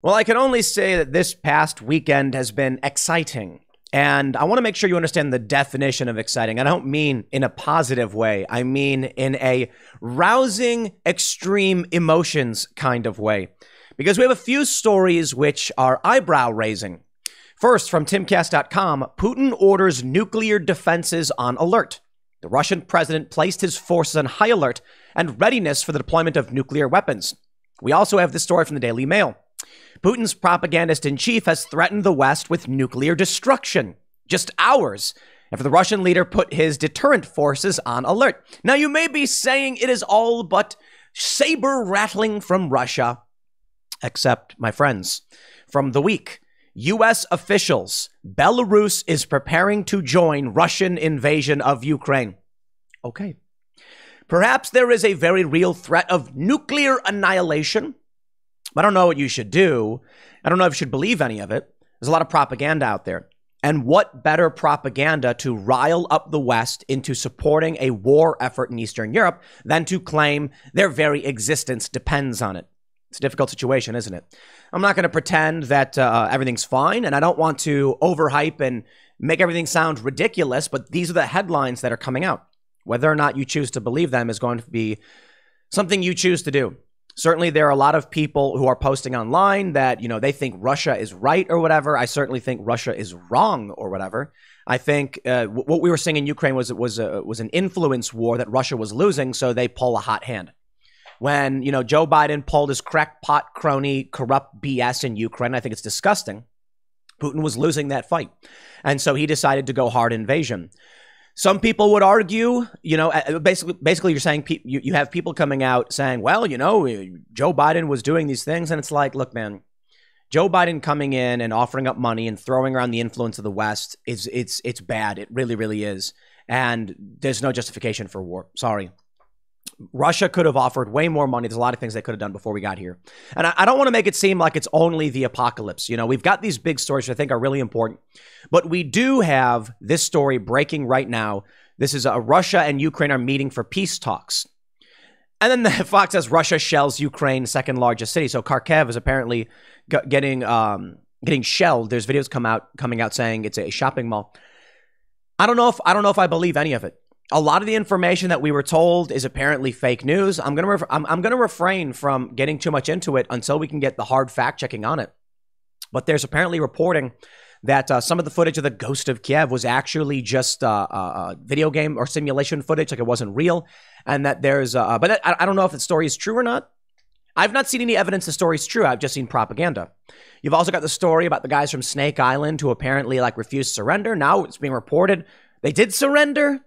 Well, I can only say that this past weekend has been exciting. And I want to make sure you understand the definition of exciting. I don't mean in a positive way. I mean in a rousing, extreme emotions kind of way. Because we have a few stories which are eyebrow raising. First, from timcast.com, Putin orders nuclear defenses on alert. The Russian president placed his forces on high alert and readiness for the deployment of nuclear weapons. We also have this story from the Daily Mail. Putin's propagandist-in-chief has threatened the West with nuclear destruction just hours after the Russian leader put his deterrent forces on alert. Now, you may be saying it is all but saber-rattling from Russia, except, my friends, from the week, U.S. officials, Belarus is preparing to join Russian invasion of Ukraine. Okay. Perhaps there is a very real threat of nuclear annihilation. I don't know what you should do. I don't know if you should believe any of it. There's a lot of propaganda out there. And what better propaganda to rile up the West into supporting a war effort in Eastern Europe than to claim their very existence depends on it? It's a difficult situation, isn't it? I'm not going to pretend that everything's fine, and I don't want to overhype and make everything sound ridiculous, but these are the headlines that are coming out. Whether or not you choose to believe them is going to be something you choose to do. Certainly, there are a lot of people who are posting online that, they think Russia is right or whatever. I certainly think Russia is wrong or whatever. I think what we were seeing in Ukraine was an influence war that Russia was losing, so they pull a hot hand. When, Joe Biden pulled his crackpot, crony, corrupt BS in Ukraine, I think it's disgusting. Putin was losing that fight. And so he decided to go hard invasion. Some people would argue, basically you're saying you have people coming out saying, well, Joe Biden was doing these things. And it's like, look, man, Joe Biden coming in and offering up money and throwing around the influence of the West it's bad. It really, really is. And there's no justification for war. Sorry. Russia could have offered way more money. There's a lot of things they could have done before we got here. And I don't want to make it seem like it's only the apocalypse. We've got these big stories that I think are really important. But we do have this story breaking right now. This is Russia and Ukraine are meeting for peace talks. And then the Fox says Russia shells Ukraine's second largest city. So Kharkiv is apparently getting shelled. There's videos coming out saying it's a shopping mall. I don't know if I believe any of it. A lot of the information that we were told is apparently fake news. I'm gonna refrain from getting too much into it until we can get the hard fact checking on it. But there's apparently reporting that some of the footage of the Ghost of Kiev was actually just video game or simulation footage, like it wasn't real, and that there's but I don't know if the story is true or not. I've not seen any evidence the story's true. I've just seen propaganda. You've also got the story about the guys from Snake Island who apparently refused surrender. Now it's being reported they did surrender.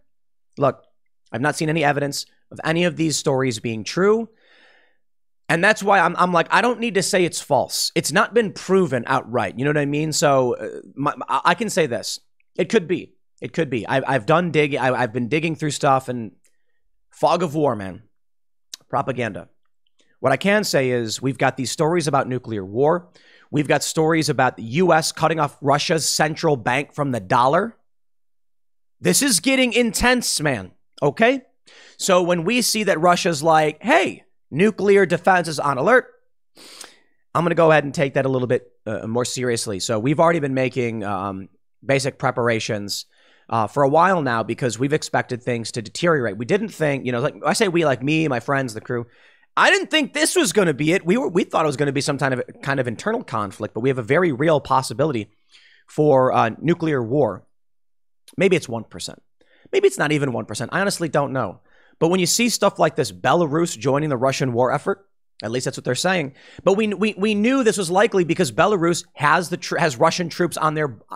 Look, I've not seen any evidence of any of these stories being true. And that's why I'm like, I don't need to say it's false. It's not been proven outright. You know what I mean? So I can say this. It could be. It could be. I've done digging. I've been digging through stuff and fog of war, man. Propaganda. What I can say is we've got these stories about nuclear war. We've got stories about the U.S. cutting off Russia's central bank from the dollar. This is getting intense, man. Okay? So when we see that Russia's like, hey, nuclear defense is on alert, I'm going to go ahead and take that a little bit more seriously. So we've already been making basic preparations for a while now because we've expected things to deteriorate. We didn't think, like I say we, like me, my friends, the crew, I didn't think this was going to be it. We thought it was going to be some kind of internal conflict, but we have a very real possibility for nuclear war. Maybe it's 1%. Maybe it's not even 1%. I honestly don't know. But when you see stuff like this, Belarus joining the Russian war effort, at least that's what they're saying. But we knew this was likely because Belarus has Russian troops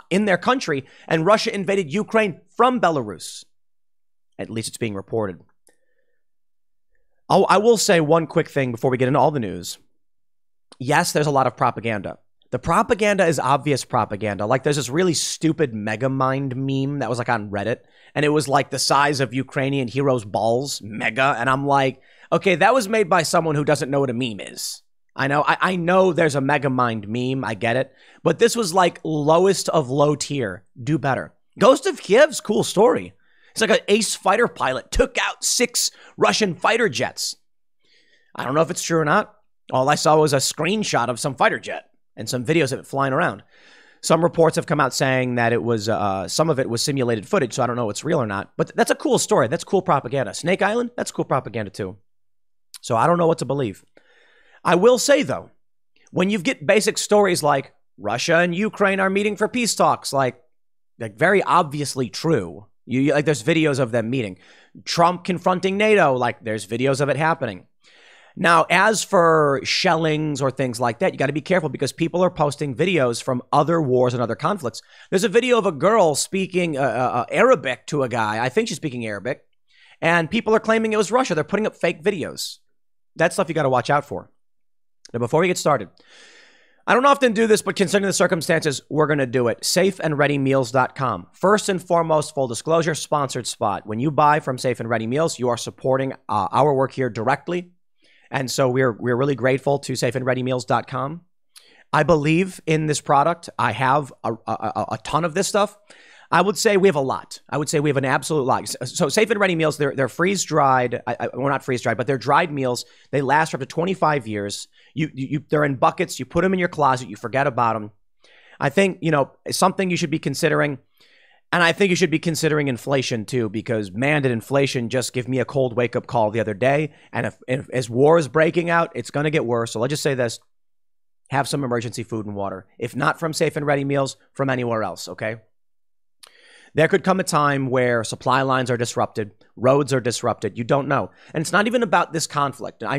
in their country, and Russia invaded Ukraine from Belarus. At least it's being reported. I will say one quick thing before we get into all the news. Yes, there's a lot of propaganda. The propaganda is obvious propaganda. Like there's this really stupid Megamind meme that was on Reddit, and it was the size of Ukrainian heroes' balls, mega. And I'm like, okay, that was made by someone who doesn't know what a meme is. I know there's a Megamind meme. I get it. But this was lowest of low tier. Do better. Ghost of Kiev's cool story. It's like an ace fighter pilot took out 6 Russian fighter jets. I don't know if it's true or not. All I saw was a screenshot of some fighter jet. and some videos of it flying around. Some reports have come out saying that it was some of it was simulated footage, so I don't know if it's real or not. But that's a cool story. That's cool propaganda. Snake Island, that's cool propaganda too. So I don't know what to believe. I will say, though, when you get basic stories like Russia and Ukraine are meeting for peace talks, like very obviously true. Like there's videos of them meeting. Trump confronting NATO, like there's videos of it happening. Now, as for shellings or things like that, you got to be careful because people are posting videos from other wars and other conflicts. There's a video of a girl speaking Arabic to a guy. I think she's speaking Arabic. And people are claiming it was Russia. They're putting up fake videos. That's stuff you got to watch out for. Now, before we get started, I don't often do this, but considering the circumstances, we're going to do it. SafeandReadyMeals.com. First and foremost, full disclosure, sponsored spot. When you buy from Safe and Ready Meals, you are supporting our work here directly. And so we're really grateful to SafeandReadyMeals.com. I believe in this product. I have a ton of this stuff. I would say we have a lot. I would say we have an absolute lot. So Safe and Ready Meals, they're freeze-dried. Well, not freeze-dried, but they're dried meals. They last for up to 25 years. They're in buckets. You put them in your closet. You forget about them. I think, something you should be considering. And I think you should be considering inflation too, because man, did inflation just give me a cold wake-up call the other day. And if as war is breaking out, it's going to get worse. So let's just say this. Have some emergency food and water. If not from Safe and Ready Meals, from anywhere else, okay? There could come a time where supply lines are disrupted, roads are disrupted. You don't know. And it's not even about this conflict. I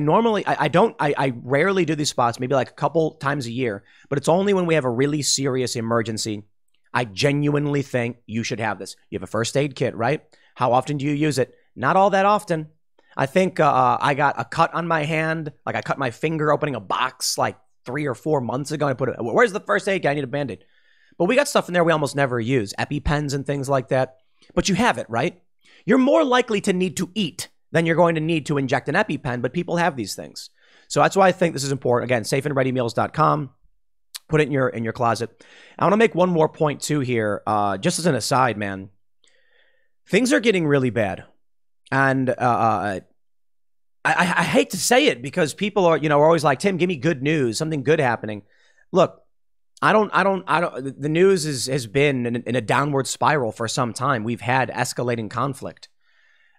rarely do these spots, maybe like a couple times a year, but it's only when we have a really serious emergency. I genuinely think you should have this. You have a first aid kit, right? How often do you use it? Not all that often. I think I got a cut on my hand. Like I cut my finger opening a box like 3 or 4 months ago. And I put it, where's the first aid kit? I need a Band-Aid. But we got stuff in there we almost never use, EpiPens and things like that. But you have it, right? You're more likely to need to eat than you're going to need to inject an EpiPen, but people have these things. So that's why I think this is important. Again, safeandreadymeals.com. Put it in your closet. I want to make one more point too here, just as an aside, man. Things are getting really bad. And I hate to say it because people are always like, Tim, give me good news, something good happening. Look, I don't. The news has been in a downward spiral for some time. We've had escalating conflict.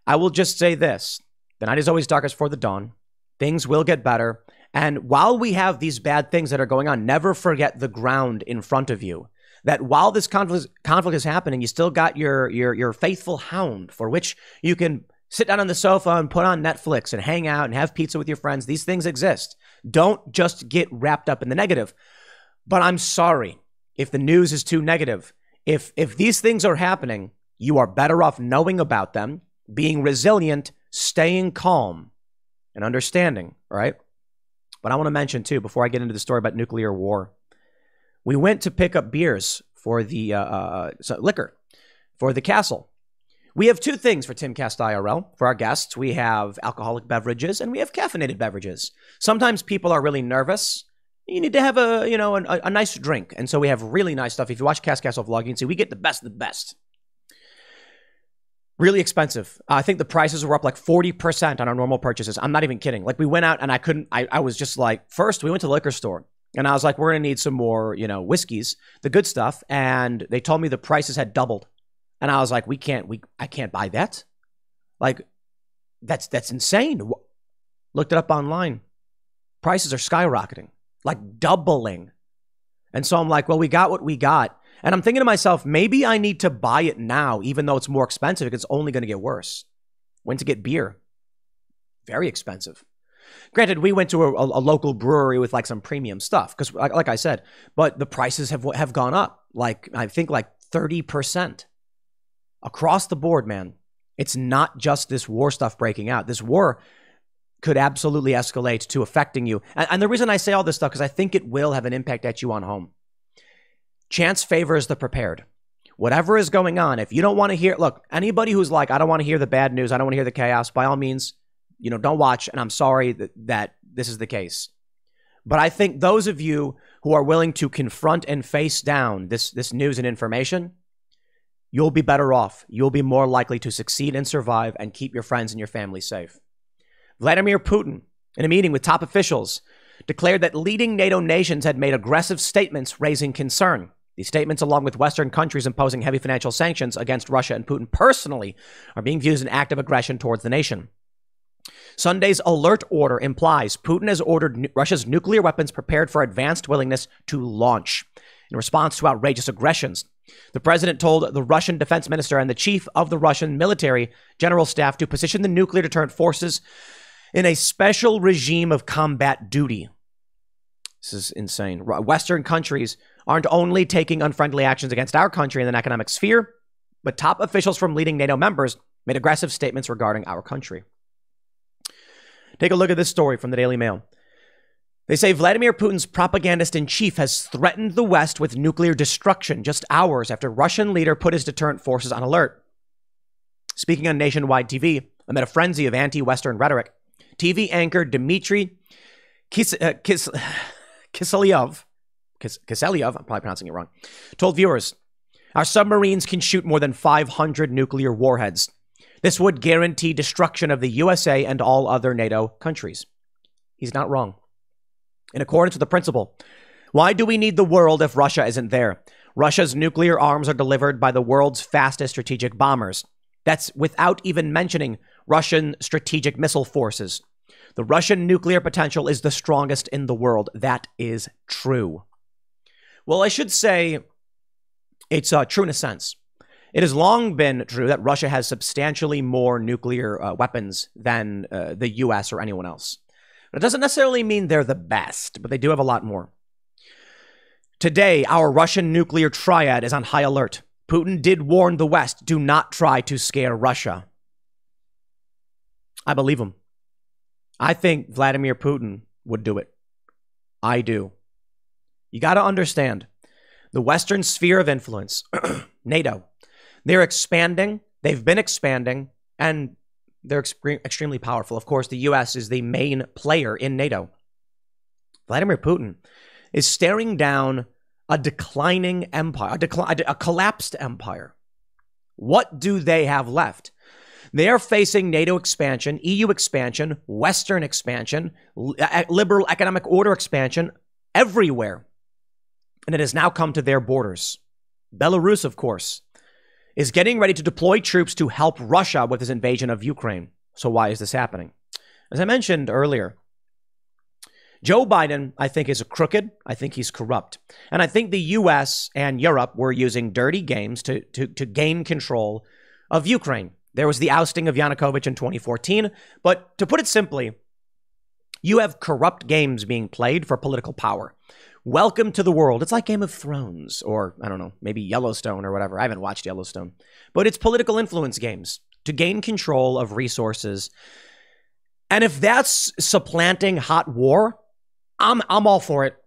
I will just say this. The night is always darkest before the dawn. Things will get better. And while we have these bad things that are going on, never forget the ground in front of you. That while this conflict is happening, you still got your faithful hound for which you can sit down on the sofa and put on Netflix and hang out and have pizza with your friends. These things exist. Don't just get wrapped up in the negative. But I'm sorry if the news is too negative. If these things are happening, you are better off knowing about them, being resilient, staying calm, and understanding, all right? But I want to mention, too, before I get into the story about nuclear war, we went to pick up beers for the liquor for the castle. We have two things for Timcast IRL. For our guests, we have alcoholic beverages and we have caffeinated beverages. Sometimes people are really nervous. You need to have a nice drink. And so we have really nice stuff. If you watch Cast Castle vlog, you can see we get the best of the best. Really expensive. I think the prices were up like 40% on our normal purchases. I'm not even kidding. Like we went out and I was just like, first we went to the liquor store and I was like, we're going to need some more, whiskeys, the good stuff. And they told me the prices had doubled. And I was like, I can't buy that. Like that's insane. Looked it up online. Prices are skyrocketing. Like doubling. And so I'm like, well, we got what we got. And I'm thinking to myself, maybe I need to buy it now, even though it's more expensive, because it's only going to get worse. Went to get beer. Very expensive. Granted, we went to a local brewery with like some premium stuff, because like I said, but the prices have gone up. Like, I think like 30% across the board, man. It's not just this war stuff breaking out. This war could absolutely escalate to affecting you. And the reason I say all this stuff, because I think it will have an impact at you on home. Chance favors the prepared. Whatever is going on, if you don't want to hear, look, anybody who's like, I don't want to hear the bad news, I don't want to hear the chaos, by all means, don't watch. And I'm sorry that this is the case. But I think those of you who are willing to confront and face down this news and information, you'll be better off. You'll be more likely to succeed and survive and keep your friends and your family safe. Vladimir Putin, in a meeting with top officials, declared that leading NATO nations had made aggressive statements raising concern. These statements, along with Western countries imposing heavy financial sanctions against Russia and Putin personally, are being viewed as an act of aggression towards the nation. Sunday's alert order implies Putin has ordered Russia's nuclear weapons prepared for advanced willingness to launch in response to outrageous aggressions. The president told the Russian defense minister and the chief of the Russian military general staff to position the nuclear deterrent forces in a special regime of combat duty. This is insane. Western countries aren't only taking unfriendly actions against our country in the economic sphere, but top officials from leading NATO members made aggressive statements regarding our country. Take a look at this story from the Daily Mail. They say Vladimir Putin's propagandist-in-chief has threatened the West with nuclear destruction just hours after Russian leader put his deterrent forces on alert. Speaking on nationwide TV, amid a frenzy of anti-Western rhetoric, TV anchor Dmitry Kiselyov, I'm probably pronouncing it wrong, told viewers, our submarines can shoot more than 500 nuclear warheads. This would guarantee destruction of the USA and all other NATO countries. He's not wrong. In accordance with the principle, why do we need the world if Russia isn't there? Russia's nuclear arms are delivered by the world's fastest strategic bombers. That's without even mentioning Russian strategic missile forces. The Russian nuclear potential is the strongest in the world. That is true. Well, I should say it's true in a sense. It has long been true that Russia has substantially more nuclear weapons than the U.S. or anyone else. But it doesn't necessarily mean they're the best, but they do have a lot more. Today, our Russian nuclear triad is on high alert. Putin did warn the West, do not try to scare Russia. I believe him. I think Vladimir Putin would do it. I do. You got to understand, the Western sphere of influence, NATO, they're expanding, they've been expanding, and they're extremely powerful. Of course, the U.S. is the main player in NATO. Vladimir Putin is staring down a declining empire, a collapsed empire. What do they have left? They are facing NATO expansion, EU expansion, Western expansion, liberal economic order expansion everywhere. And it has now come to their borders. Belarus, of course, is getting ready to deploy troops to help Russia with his invasion of Ukraine. So why is this happening? As I mentioned earlier, Joe Biden, I think, is crooked. I think he's corrupt. And I think the U.S. and Europe were using dirty games to gain control of Ukraine. There was the ousting of Yanukovych in 2014. But to put it simply, you have corrupt games being played for political power. Welcome to the world. It's like Game of Thrones, or I don't know, maybe Yellowstone or whatever. I haven't watched Yellowstone. But it's political influence games to gain control of resources. And if that's supplanting hot war, I'm all for it.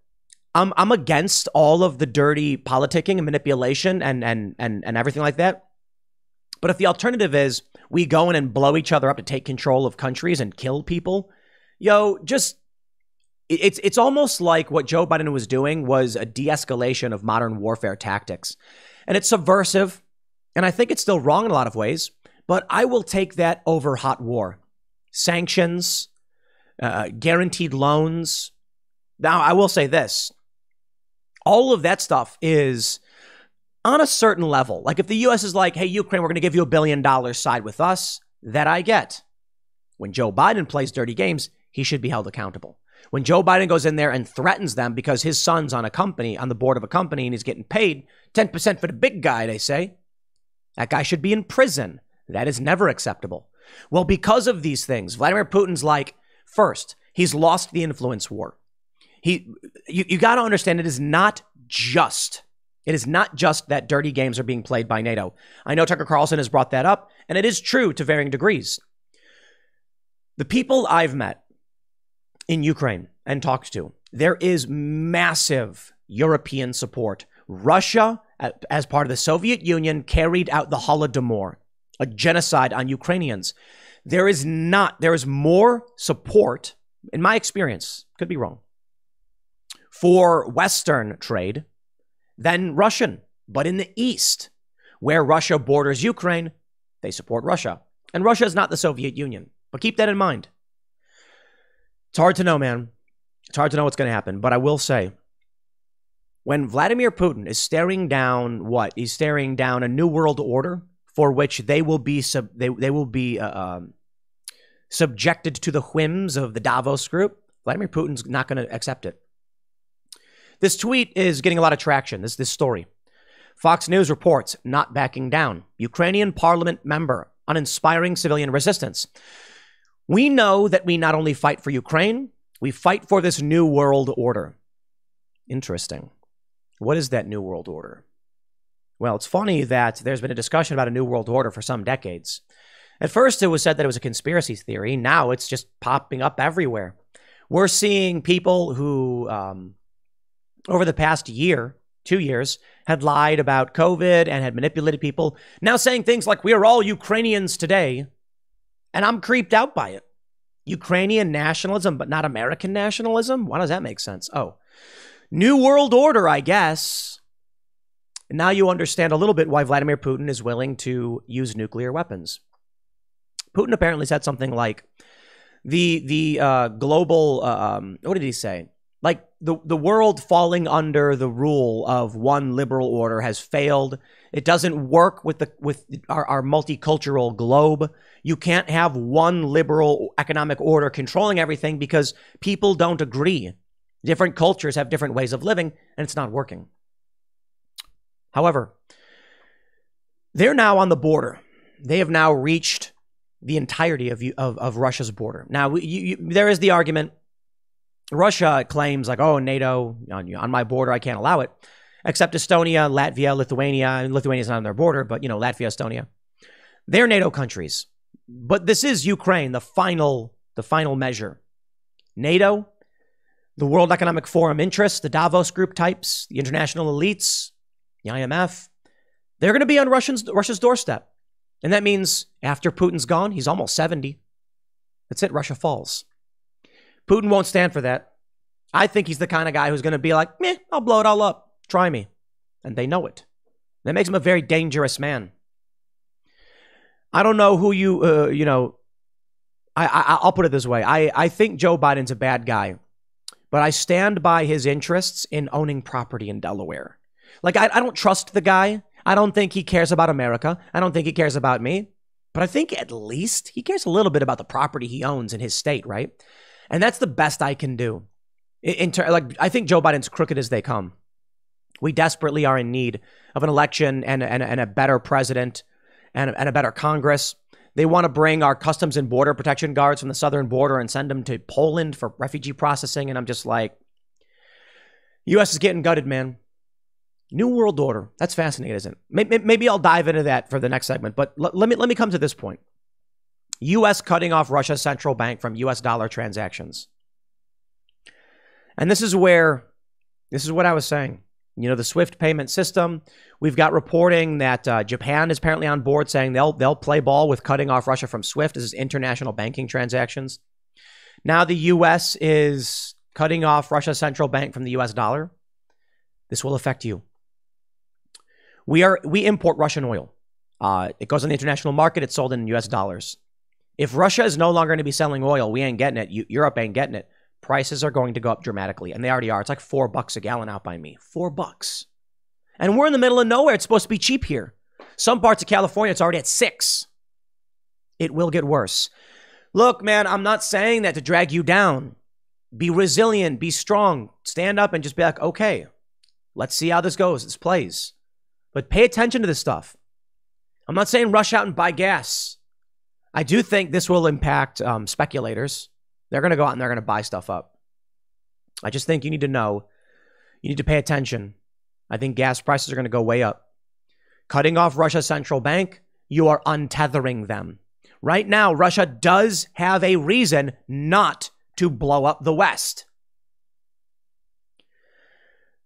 I'm against all of the dirty politicking and manipulation and everything like that. But if the alternative is we go in and blow each other up to take control of countries and kill people, it's almost like what Joe Biden was doing was a de-escalation of modern warfare tactics. And it's subversive, and I think it's still wrong in a lot of ways, but I will take that over hot war. Sanctions, guaranteed loans. Now, I will say this. All of that stuff is on a certain level. Like if the U.S. is like, hey, Ukraine, we're going to give you $1 billion, side with us, that I get. When Joe Biden plays dirty games, he should be held accountable. When Joe Biden goes in there and threatens them because his son's on the board of a company, and he's getting paid 10% for the big guy, they say, that guy should be in prison. That is never acceptable. Well, because of these things, Vladimir Putin's like, first, he's lost the influence war. You got to understand, it is not just that dirty games are being played by NATO. I know Tucker Carlson has brought that up, and it is true to varying degrees. The people I've met in Ukraine and talked to, there is massive European support. Russia, as part of the Soviet Union, carried out the Holodomor, a genocide on Ukrainians. There is more support, in my experience, could be wrong, for Western trade than Russian. But in the East, where Russia borders Ukraine, they support Russia. And Russia is not the Soviet Union. But keep that in mind. It's hard to know, man. It's hard to know what's going to happen, but I will say, when Vladimir Putin is staring down what? He's staring down a new world order for which they will be subjected to the whims of the Davos group. Vladimir Putin's not going to accept it. This tweet is getting a lot of traction. This story. Fox News reports not backing down. Ukrainian parliament member, uninspiring civilian resistance. We know that we not only fight for Ukraine, we fight for this new world order. Interesting. What is that new world order? Well, it's funny that there's been a discussion about a new world order for some decades. At first, it was said that it was a conspiracy theory. Now it's just popping up everywhere. We're seeing people who, over the past year, 2 years, had lied about COVID and had manipulated people, now saying things like, we are all Ukrainians today. And I'm creeped out by it. Ukrainian nationalism, but not American nationalism? Why does that make sense? Oh, new world order, I guess. And now you understand a little bit why Vladimir Putin is willing to use nuclear weapons. Putin apparently said something like the global, what did he say? Like the world falling under the rule of one liberal order has failed. It doesn't work with our multicultural globe. You can't have one liberal economic order controlling everything because people don't agree. Different cultures have different ways of living, and it's not working. However, they're now on the border. They have now reached the entirety of Russia's border. Now, there is the argument. Russia claims like, oh, NATO, on my border, I can't allow it. Except Estonia, Latvia, Lithuania. And Lithuania's not on their border, but, Latvia, Estonia. They're NATO countries. But this is Ukraine, the final measure. NATO, the World Economic Forum interests, the Davos group types, the international elites, the IMF, they're going to be on Russia's doorstep. And that means after Putin's gone, he's almost 70. That's it, Russia falls. Putin won't stand for that. I think he's the kind of guy who's going to be like, meh, I'll blow it all up. Try me. And they know it. That makes him a very dangerous man. I don't know who I'll put it this way. I think Joe Biden's a bad guy, but I stand by his interests in owning property in Delaware. Like, I don't trust the guy. I don't think he cares about America. I don't think he cares about me. But I think at least he cares a little bit about the property he owns in his state, right? And that's the best I can do. I think Joe Biden's crooked as they come. We desperately are in need of an election and a better president and a better Congress. They want to bring our Customs and Border Protection guards from the southern border and send them to Poland for refugee processing. And I'm just like, U.S. is getting gutted, man. New World Order. That's fascinating, isn't it? Maybe I'll dive into that for the next segment. But let me come to this point. U.S. cutting off Russia's central bank from U.S. dollar transactions. And this is what I was saying. The SWIFT payment system. We've got reporting that Japan is apparently on board saying they'll play ball with cutting off Russia from SWIFT. This is international banking transactions. Now the U.S. is cutting off Russia's central bank from the U.S. dollar. This will affect you. We import Russian oil. It goes on the international market. It's sold in U.S. dollars. If Russia is no longer going to be selling oil, we ain't getting it. Europe ain't getting it. Prices are going to go up dramatically, and they already are. It's like $4 a gallon out by me. $4. And we're in the middle of nowhere. It's supposed to be cheap here. Some parts of California, it's already at $6. It will get worse. Look, man, I'm not saying that to drag you down. Be resilient. Be strong. Stand up and just be like, okay, let's see how this goes. This plays. But pay attention to this stuff. I'm not saying rush out and buy gas. I do think this will impact speculators. They're going to go out and they're going to buy stuff up. I just think you need to know. You need to pay attention. I think gas prices are going to go way up. Cutting off Russia's central bank, you are untethering them. Right now, Russia does have a reason not to blow up the West.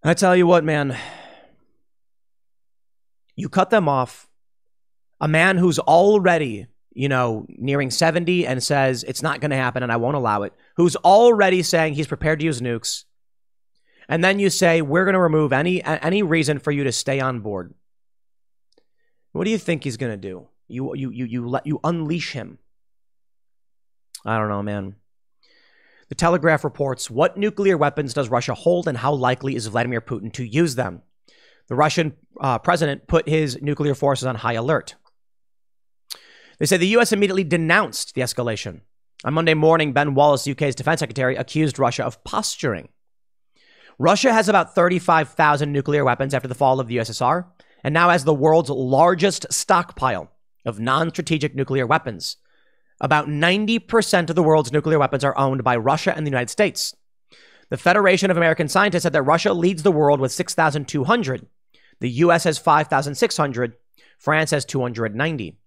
I tell you what, man. You cut them off. A man who's already, nearing 70 and says it's not going to happen and I won't allow it, who's already saying he's prepared to use nukes. And then you say, we're going to remove any reason for you to stay on board. What do you think he's going to do? You unleash him. I don't know, man. The Telegraph reports, what nuclear weapons does Russia hold and how likely is Vladimir Putin to use them? The Russian president put his nuclear forces on high alert. They say the U.S. immediately denounced the escalation. On Monday morning, Ben Wallace, UK's defense secretary, accused Russia of posturing. Russia has about 35,000 nuclear weapons after the fall of the USSR, and now has the world's largest stockpile of non-strategic nuclear weapons. About 90% of the world's nuclear weapons are owned by Russia and the United States. The Federation of American Scientists said that Russia leads the world with 6,200. The U.S. has 5,600. France has 290.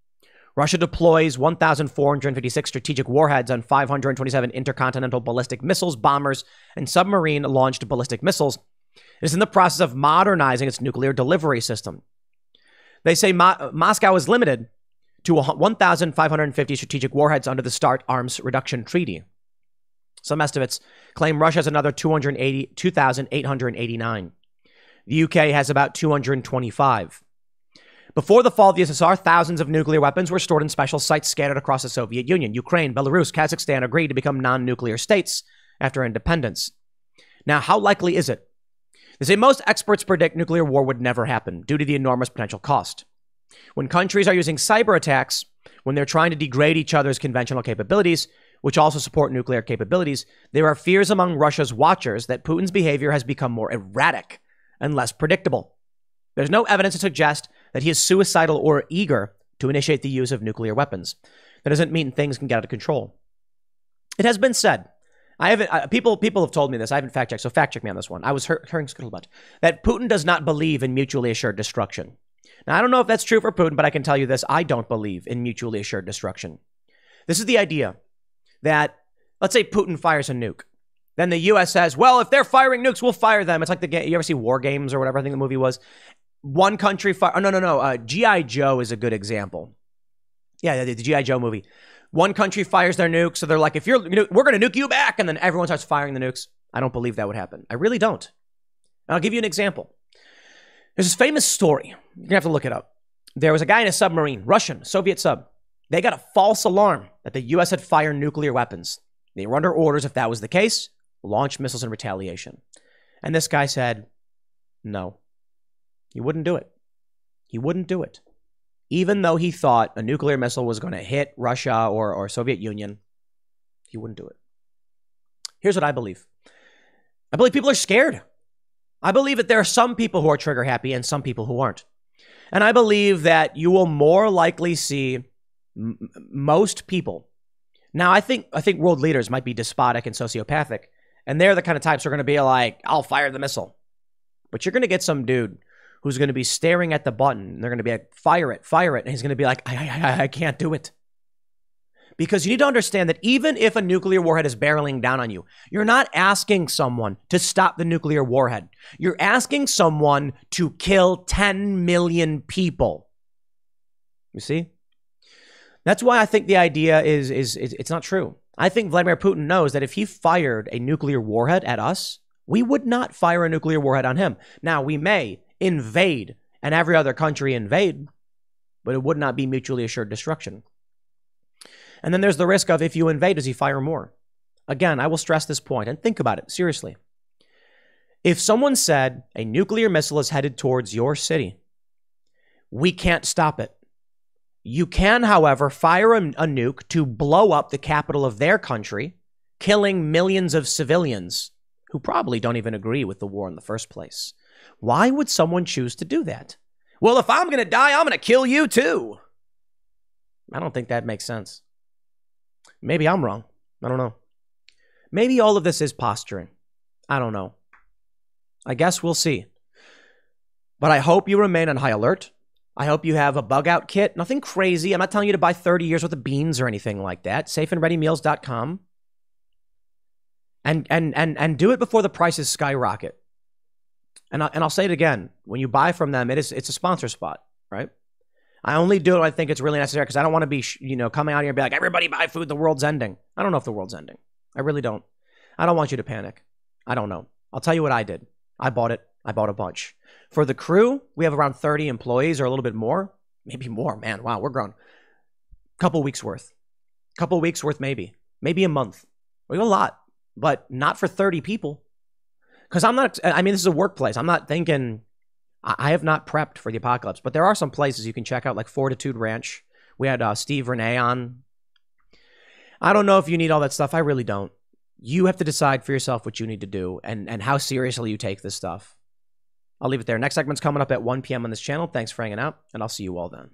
Russia deploys 1,456 strategic warheads on 527 intercontinental ballistic missiles, bombers, and submarine-launched ballistic missiles. It is in the process of modernizing its nuclear delivery system. They say Moscow is limited to 1,550 strategic warheads under the START Arms Reduction Treaty. Some estimates claim Russia has another 2,889. The UK has about 225. Before the fall of the USSR, thousands of nuclear weapons were stored in special sites scattered across the Soviet Union. Ukraine, Belarus, Kazakhstan agreed to become non-nuclear states after independence. Now, how likely is it? They say most experts predict nuclear war would never happen due to the enormous potential cost. When countries are using cyber attacks, when they're trying to degrade each other's conventional capabilities, which also support nuclear capabilities, there are fears among Russia's watchers that Putin's behavior has become more erratic and less predictable. There's no evidence to suggest that he is suicidal or eager to initiate the use of nuclear weapons. That doesn't mean things can get out of control. It has been said, people have told me this, I haven't fact checked, so fact check me on this one. I was hearing scuttlebutt, that Putin does not believe in mutually assured destruction. Now, I don't know if that's true for Putin, but I can tell you this, I don't believe in mutually assured destruction. This is the idea that, let's say Putin fires a nuke. Then the U.S. says, well, if they're firing nukes, we'll fire them. It's like the game, you ever see War Games or whatever I think the movie was? One country G.I. Joe is a good example. Yeah, the G.I. Joe movie. One country fires their nukes, so they're like, we're going to nuke you back, and then everyone starts firing the nukes. I don't believe that would happen. I really don't. And I'll give you an example. There's this famous story. You're going to have to look it up. There was a guy in a submarine, Russian, Soviet sub. They got a false alarm that the U.S. had fired nuclear weapons. They were under orders, if that was the case, launch missiles in retaliation. And this guy said, no, he wouldn't do it. He wouldn't do it. Even though he thought a nuclear missile was going to hit Russia or Soviet Union, he wouldn't do it. Here's what I believe. I believe people are scared. I believe that there are some people who are trigger happy and some people who aren't. And I believe that you will more likely see most people. Now, I think world leaders might be despotic and sociopathic, and they're the kind of types who are going to be like, I'll fire the missile. But you're going to get some dude who's going to be staring at the button, and they're going to be like, fire it, and he's going to be like, I can't do it. Because you need to understand that even if a nuclear warhead is barreling down on you, you're not asking someone to stop the nuclear warhead. You're asking someone to kill 10 million people. You see? That's why I think the idea is it's not true. I think Vladimir Putin knows that if he fired a nuclear warhead at us, we would not fire a nuclear warhead on him. Now, we may invade and every other country invade, but it would not be mutually assured destruction. And then there's the risk of if you invade, does he fire more? Again, I will stress this point and think about it seriously. If someone said a nuclear missile is headed towards your city, we can't stop it. You can, however, fire a nuke to blow up the capital of their country, killing millions of civilians who probably don't even agree with the war in the first place. Why would someone choose to do that? Well, if I'm going to die, I'm going to kill you too. I don't think that makes sense. Maybe I'm wrong. I don't know. Maybe all of this is posturing. I don't know. I guess we'll see. But I hope you remain on high alert. I hope you have a bug out kit. Nothing crazy. I'm not telling you to buy 30 years worth of beans or anything like that. Safeandreadymeals.com. And do it before the prices skyrocket. And I'll say it again. When you buy from them, it's a sponsor spot, right? I only do it when I think it's really necessary because I don't want to be, coming out here and be like, everybody buy food, the world's ending. I don't know if the world's ending. I really don't. I don't want you to panic. I don't know. I'll tell you what I did. I bought it. I bought a bunch. For the crew, we have around 30 employees or a little bit more. Maybe more, man. Wow, we're grown. Couple weeks worth, maybe. Maybe a month. We have a lot. but not for 30 people. Because I'm not, I mean, this is a workplace. I'm not thinking, I have not prepped for the apocalypse, but there are some places you can check out, like Fortitude Ranch. We had Steve Renee on. I don't know if you need all that stuff. I really don't. You have to decide for yourself what you need to do and how seriously you take this stuff. I'll leave it there. Next segment's coming up at 1 p.m. on this channel. Thanks for hanging out, and I'll see you all then.